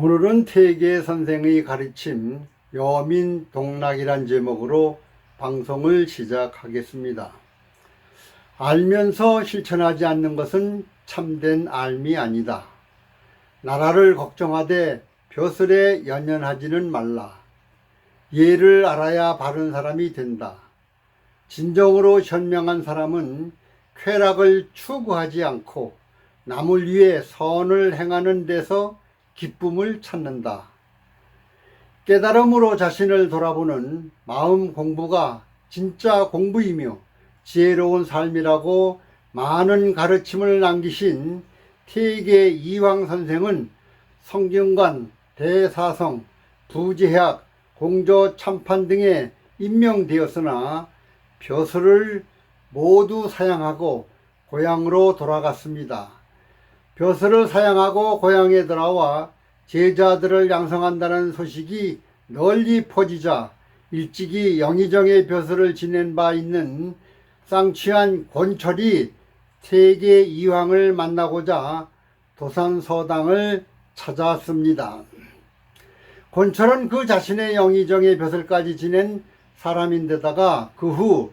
오늘은 퇴계 선생의 가르침 여민동락이란 제목으로 방송을 시작하겠습니다. 알면서 실천하지 않는 것은 참된 알미 아니다. 나라를 걱정하되 벼슬에 연연하지는 말라. 예를 알아야 바른 사람이 된다. 진정으로 현명한 사람은 쾌락을 추구하지 않고 남을 위해 선을 행하는 데서 기쁨을 찾는다. 깨달음으로 자신을 돌아보는 마음 공부가 진짜 공부이며 지혜로운 삶이라고 많은 가르침을 남기신 퇴계 이황 선생은 성균관, 대사성, 부지학, 공조 참판 등에 임명되었으나 벼슬을 모두 사양하고 고향으로 돌아갔습니다. 벼슬을 사양하고 고향에 돌아와 제자들을 양성한다는 소식이 널리 퍼지자 일찍이 영의정의 벼슬을 지낸 바 있는 쌍취한 권철이 퇴계 이황을 만나고자 도산서당을 찾아왔습니다. 권철은 그 자신의 영의정의 벼슬까지 지낸 사람인데다가 그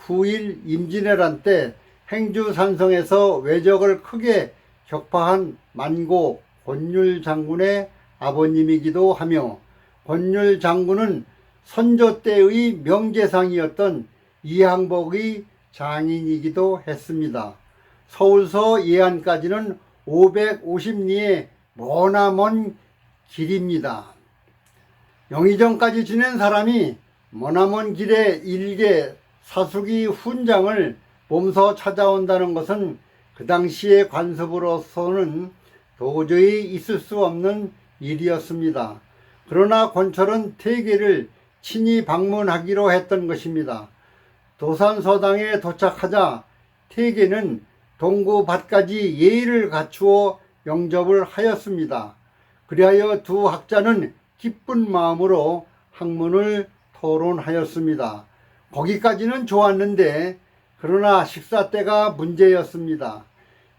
후일 임진왜란 때 행주산성에서 왜적을 크게 격파한 만고 권율 장군의 아버님이기도 하며 권율 장군은 선조 때의 명재상이었던 이항복의 장인이기도 했습니다. 서울서 예안까지는 550리의 머나먼 길입니다. 영의정까지 지낸 사람이 머나먼 길에 일개 사수기 훈장을 몸소 찾아온다는 것은 그 당시의 관습으로서는 도저히 있을 수 없는 일이었습니다. 그러나 권철은 퇴계를 친히 방문하기로 했던 것입니다. 도산서당에 도착하자 퇴계는 동구밭까지 예의를 갖추어 영접을 하였습니다. 그리하여 두 학자는 기쁜 마음으로 학문을 토론하였습니다. 거기까지는 좋았는데 그러나 식사 때가 문제였습니다.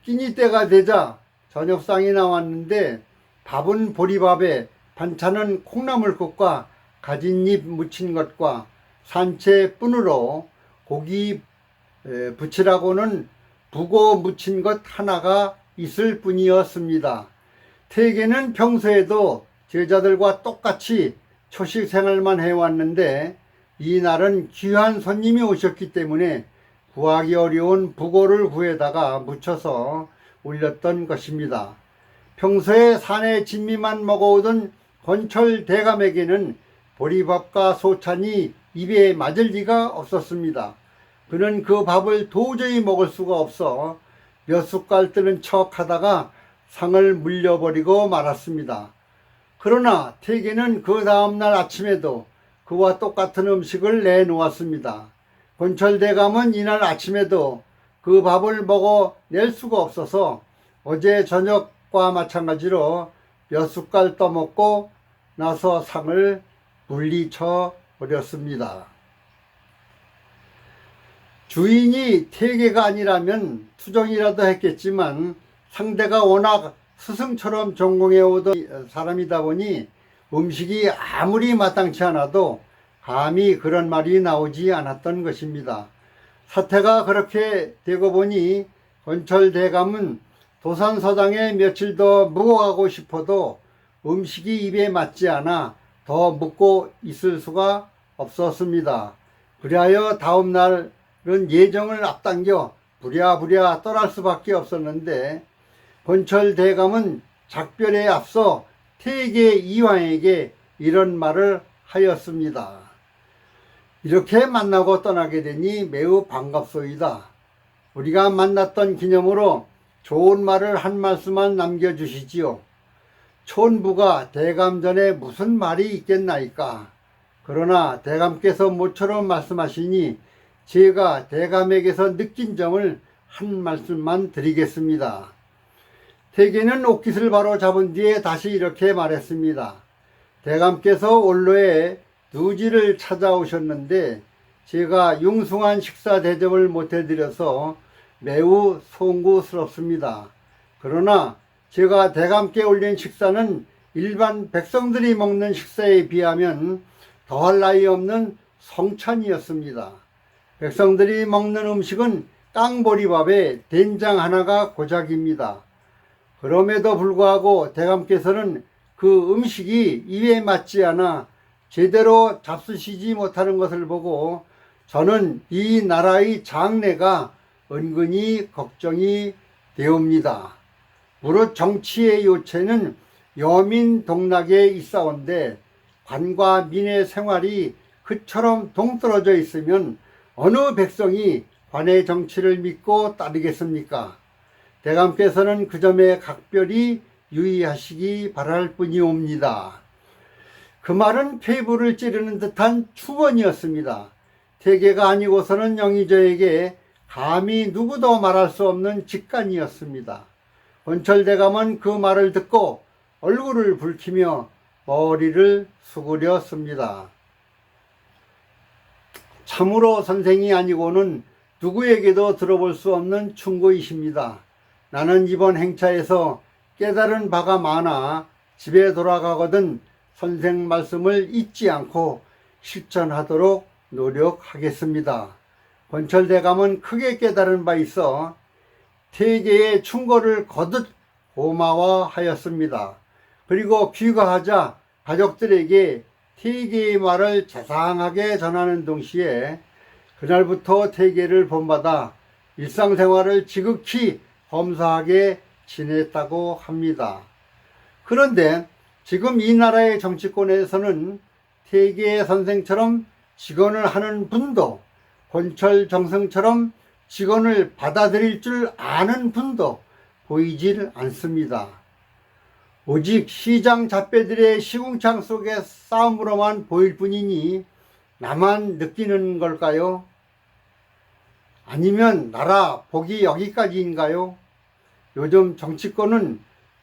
끼니 때가 되자 저녁상이 나왔는데 밥은 보리밥에 반찬은 콩나물국과 가진잎 무친 것과 산채뿐으로 고기 부치라고는 북어 무친 것 하나가 있을 뿐이었습니다. 퇴계는 평소에도 제자들과 똑같이 초식 생활만 해왔는데 이날은 귀한 손님이 오셨기 때문에 구하기 어려운 북어를 구해다가 무쳐서 올렸던 것입니다. 평소에 산의 진미만 먹어오던 권철 대감에게는 보리밥과 소찬이 입에 맞을 리가 없었습니다. 그는 그 밥을 도저히 먹을 수가 없어 몇 숟갈 뜨는 척 하다가 상을 물려버리고 말았습니다. 그러나 퇴계는 그 다음날 아침에도 그와 똑같은 음식을 내놓았습니다. 권철 대감은 이날 아침에도 그 밥을 먹어낼 수가 없어서 어제 저녁과 마찬가지로 몇 숟갈 떠먹고 나서 상을 물리쳐 버렸습니다. 주인이 퇴계가 아니라면 투정이라도 했겠지만 상대가 워낙 스승처럼 전공해 오던 사람이다 보니 음식이 아무리 마땅치 않아도 감히 그런 말이 나오지 않았던 것입니다. 사태가 그렇게 되고 보니 권철 대감은 도산서당에 며칠 더 묵어가고 싶어도 음식이 입에 맞지 않아 더 묵고 있을 수가 없었습니다. 그리하여 다음 날은 예정을 앞당겨 부랴부랴 떠날 수밖에 없었는데 권철 대감은 작별에 앞서 퇴계 이황에게 이런 말을 하였습니다. 이렇게 만나고 떠나게 되니 매우 반갑소이다. 우리가 만났던 기념으로 좋은 말을 한 말씀만 남겨주시지요. 촌부가 대감 전에 무슨 말이 있겠나이까. 그러나 대감께서 모처럼 말씀하시니 제가 대감에게서 느낀 점을 한 말씀만 드리겠습니다. 퇴계는 옷깃을 바로 잡은 뒤에 다시 이렇게 말했습니다. 대감께서 원로에 누지를 찾아오셨는데 제가 융숭한 식사 대접을 못해드려서 매우 송구스럽습니다. 그러나 제가 대감께 올린 식사는 일반 백성들이 먹는 식사에 비하면 더할 나위 없는 성찬이었습니다. 백성들이 먹는 음식은 깡보리밥에 된장 하나가 고작입니다. 그럼에도 불구하고 대감께서는 그 음식이 입에 맞지 않아 제대로 잡수시지 못하는 것을 보고 저는 이 나라의 장래가 은근히 걱정이 되옵니다. 무릇 정치의 요체는 여민 동락에 있사온데 관과 민의 생활이 그처럼 동떨어져 있으면 어느 백성이 관의 정치를 믿고 따르겠습니까? 대감께서는 그 점에 각별히 유의하시기 바랄 뿐이옵니다. 그 말은 폐부를 찌르는 듯한 추원이었습니다. 태계가 아니고서는 영의저에게 감히 누구도 말할 수 없는 직간이었습니다. 권철대감은 그 말을 듣고 얼굴을 붉히며 머리를 수그렸습니다. 참으로 선생이 아니고는 누구에게도 들어볼 수 없는 충고이십니다. 나는 이번 행차에서 깨달은 바가 많아 집에 돌아가거든 선생 말씀을 잊지 않고 실천하도록 노력하겠습니다. 권철대감은 크게 깨달은 바 있어 태계의 충고를 거듭 고마워하였습니다. 그리고 귀가하자 가족들에게 태계의 말을 자상하게 전하는 동시에 그날부터 태계를 본받아 일상생활을 지극히 검소하게 지냈다고 합니다. 그런데 지금 이 나라의 정치권에서는 태계 선생처럼 직언을 하는 분도 권철 정성처럼 직언을 받아들일 줄 아는 분도 보이질 않습니다. 오직 시장 잡배들의 시궁창 속의 싸움으로만 보일 뿐이니 나만 느끼는 걸까요? 아니면 나라 복이 여기까지인가요? 요즘 정치권은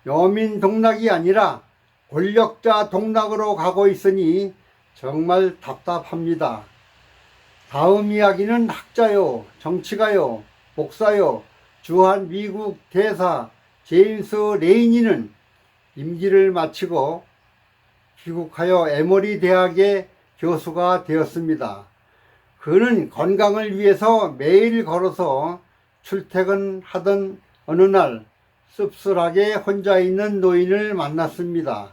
여민 동락이 아니라 권력자 동락으로 가고 있으니 정말 답답합니다. 다음 이야기는 학자요, 정치가요, 목사요, 주한 미국 대사 제임스 레이니는 임기를 마치고 귀국하여 에머리 대학의 교수가 되었습니다. 그는 건강을 위해서 매일 걸어서 출퇴근하던 어느 날 씁쓸하게 혼자 있는 노인을 만났습니다.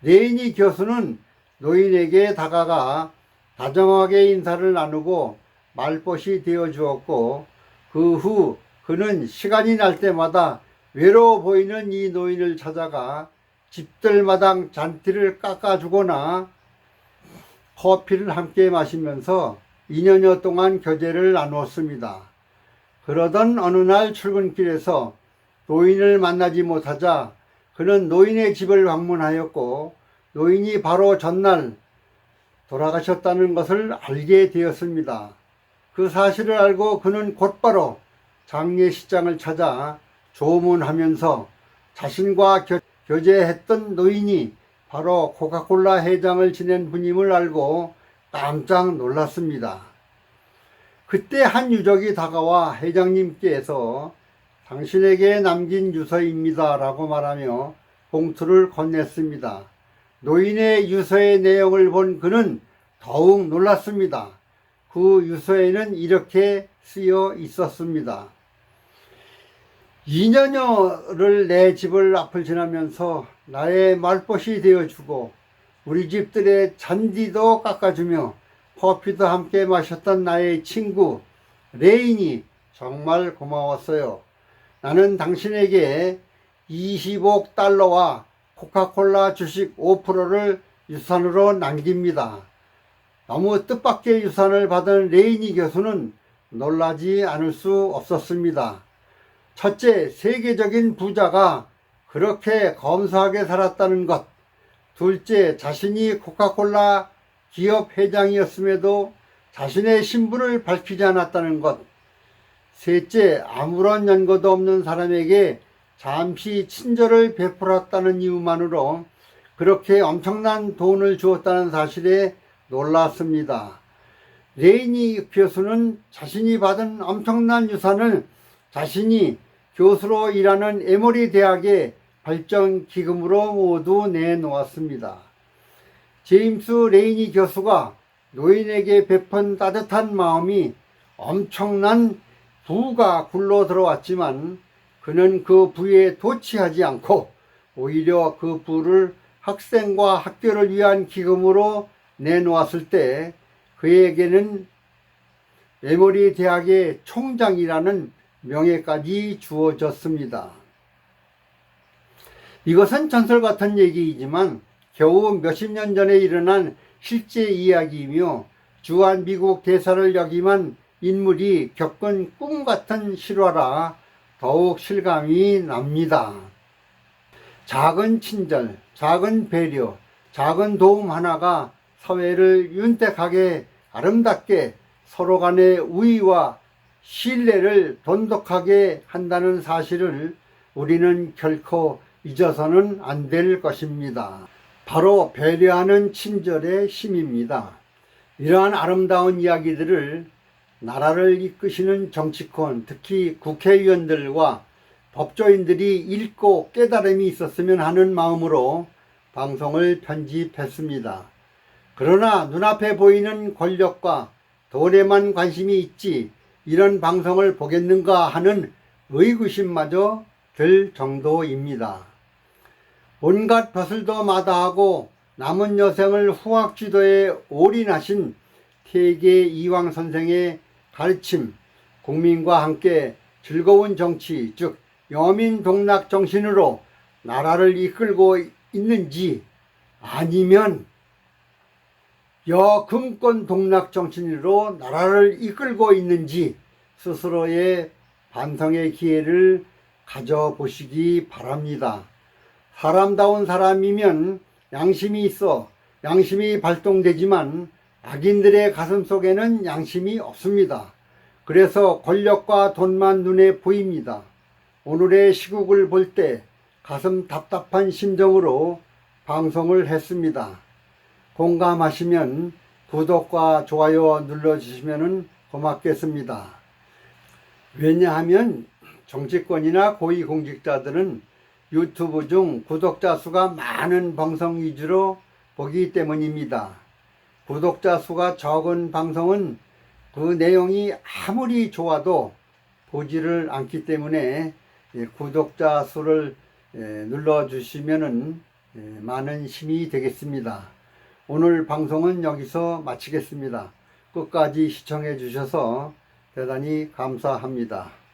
레이니 교수는 노인에게 다가가 다정하게 인사를 나누고 말벗이 되어 주었고 그 후 그는 시간이 날 때마다 외로워 보이는 이 노인을 찾아가 집들마당 잔디를 깎아주거나 커피를 함께 마시면서 2년여 동안 교제를 나누었습니다. 그러던 어느 날 출근길에서 노인을 만나지 못하자 그는 노인의 집을 방문하였고 노인이 바로 전날 돌아가셨다는 것을 알게 되었습니다. 그 사실을 알고 그는 곧바로 장례식장을 찾아 조문하면서 자신과 교제했던 노인이 바로 코카콜라 회장을 지낸 분임을 알고 깜짝 놀랐습니다. 그때 한 유족이 다가와 회장님께서 당신에게 남긴 유서입니다 라고 말하며 봉투를 건넸습니다. 노인의 유서의 내용을 본 그는 더욱 놀랐습니다. 그 유서에는 이렇게 쓰여 있었습니다. 2년여를 내 집을 앞을 지나면서 나의 말벗이 되어주고 우리 집들의 잔디도 깎아주며 커피도 함께 마셨던 나의 친구 레인이 정말 고마웠어요. 나는 당신에게 20억 달러와 코카콜라 주식 5%를 유산으로 남깁니다. 너무 뜻밖의 유산을 받은 레이니 교수는 놀라지 않을 수 없었습니다. 첫째, 세계적인 부자가 그렇게 검소하게 살았다는 것. 둘째, 자신이 코카콜라 기업 회장이었음에도 자신의 신분을 밝히지 않았다는 것. 셋째, 아무런 연고도 없는 사람에게 잠시 친절을 베풀었다는 이유만으로 그렇게 엄청난 돈을 주었다는 사실에 놀랐습니다. 레이니 교수는 자신이 받은 엄청난 유산을 자신이 교수로 일하는 에머리 대학에 발전 기금으로 모두 내놓았습니다. 제임스 레이니 교수가 노인에게 베푼 따뜻한 마음이 엄청난 부가 굴러 들어왔지만 그는 그 부에 도취하지 않고 오히려 그 부를 학생과 학교를 위한 기금으로 내놓았을 때 그에게는 에모리 대학의 총장이라는 명예까지 주어졌습니다. 이것은 전설 같은 얘기이지만 겨우 몇십 년 전에 일어난 실제 이야기이며 주한 미국 대사를 역임한 인물이 겪은 꿈 같은 실화라 더욱 실감이 납니다. 작은 친절, 작은 배려, 작은 도움 하나가 사회를 윤택하게 아름답게 서로 간의 우위와 신뢰를 돈독하게 한다는 사실을 우리는 결코 잊어서는 안 될 것입니다. 바로 배려하는 친절의 힘입니다. 이러한 아름다운 이야기들을 나라를 이끄시는 정치권, 특히 국회의원들과 법조인들이 읽고 깨달음이 있었으면 하는 마음으로 방송을 편집했습니다. 그러나 눈앞에 보이는 권력과 돈에만 관심이 있지 이런 방송을 보겠는가 하는 의구심마저 들 정도입니다. 온갖 벼슬도 마다하고 남은 여생을 후학지도에 올인하신 태계 이황 선생의 가르침, 국민과 함께 즐거운 정치, 즉 여민동락 정신으로 나라를 이끌고 있는지 아니면 여금권 동락 정신으로 나라를 이끌고 있는지 스스로의 반성의 기회를 가져보시기 바랍니다. 사람다운 사람이면 양심이 있어 양심이 발동되지만 악인들의 가슴 속에는 양심이 없습니다. 그래서 권력과 돈만 눈에 보입니다. 오늘의 시국을 볼 때 가슴 답답한 심정으로 방송을 했습니다. 공감하시면 구독과 좋아요 눌러주시면 고맙겠습니다. 왜냐하면 정치권이나 고위공직자들은 유튜브 중 구독자 수가 많은 방송 위주로 보기 때문입니다. 구독자 수가 적은 방송은 그 내용이 아무리 좋아도 보지를 않기 때문에 구독자 수를 눌러주시면 많은 힘이 되겠습니다. 오늘 방송은 여기서 마치겠습니다. 끝까지 시청해 주셔서 대단히 감사합니다.